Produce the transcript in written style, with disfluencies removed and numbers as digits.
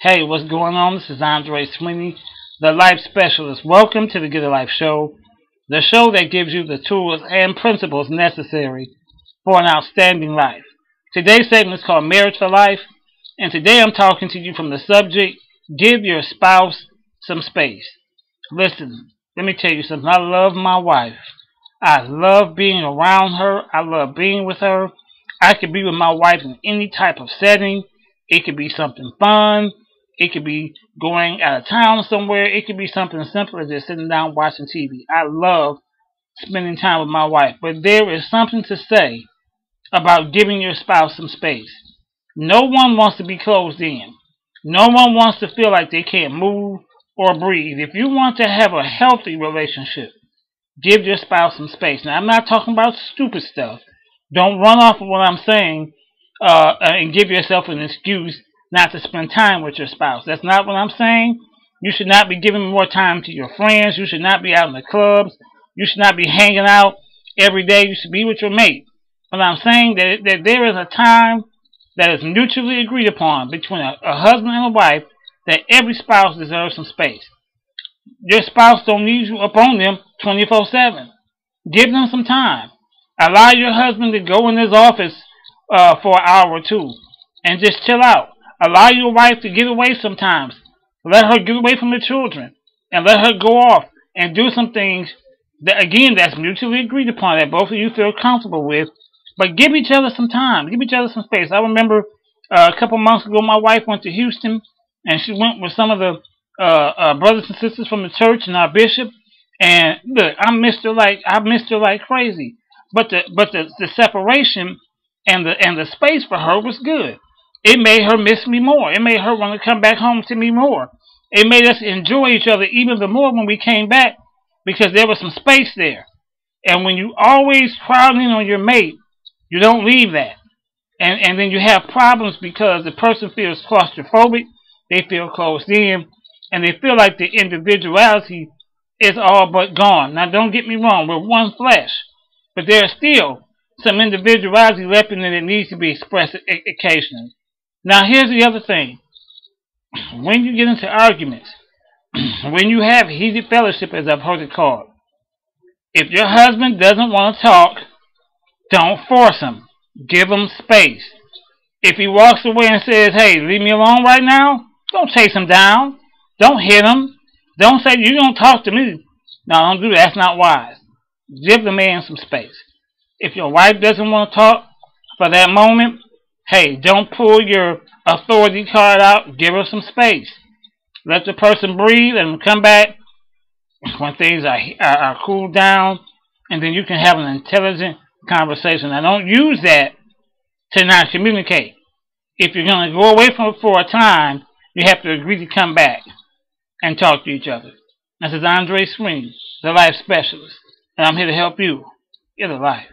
Hey, what's going on? This is Andre Sweeney, the Life Specialist. Welcome to the Get a Life Show, the show that gives you the tools and principles necessary for an outstanding life. Today's segment is called Marriage for Life, and today I'm talking to you from the subject, give your spouse some space. Listen, let me tell you something. I love my wife. I love being around her. I love being with her. I could be with my wife in any type of setting. It could be something fun. It could be going out of town somewhere. It could be something simple as just sitting down watching TV. I love spending time with my wife. But there is something to say about giving your spouse some space. No one wants to be closed in. No one wants to feel like they can't move or breathe. If you want to have a healthy relationship, give your spouse some space. Now, I'm not talking about stupid stuff. Don't run off of what I'm saying and give yourself an excuse not to spend time with your spouse. That's not what I'm saying. You should not be giving more time to your friends. You should not be out in the clubs. You should not be hanging out every day. You should be with your mate. But I'm saying that there is a time that is mutually agreed upon between a husband and a wife that every spouse deserves some space. Your spouse don't need you up on them 24/7. Give them some time. Allow your husband to go in his office for an hour or two and just chill out. Allow your wife to get away sometimes. Let her get away from the children and let her go off and do some things that, again, that's mutually agreed upon, that both of you feel comfortable with. But give each other some time. Give each other some space. I remember a couple months ago, my wife went to Houston, and she went with some of the brothers and sisters from the church and our bishop. And look, I missed her like crazy. But the separation and the space for her was good. It made her miss me more. It made her want to come back home to me more. It made us enjoy each other even the more when we came back because there was some space there. And when you always crowd in on your mate, you don't leave that. And then you have problems because the person feels claustrophobic, they feel closed in, and they feel like the individuality is all but gone. Now, don't get me wrong, we're one flesh, but there's still some individuality left in it that needs to be expressed occasionally. Now, here's the other thing. When you get into arguments, when you have heated fellowship, as I've heard it called, if your husband doesn't want to talk, don't force him. Give him space. If he walks away and says, hey, leave me alone right now, don't chase him down. Don't hit him. Don't say, you don't talk to me. No, don't do that. That's not wise. Give the man some space. If your wife doesn't want to talk for that moment, hey, don't pull your authority card out. Give her some space. Let the person breathe and come back when things are cooled down, and then you can have an intelligent conversation. Now, don't use that to not communicate. If you're going to go away from it for a time, you have to agree to come back and talk to each other. This is Andre Sweeney, the Life Specialist, and I'm here to help you get a life.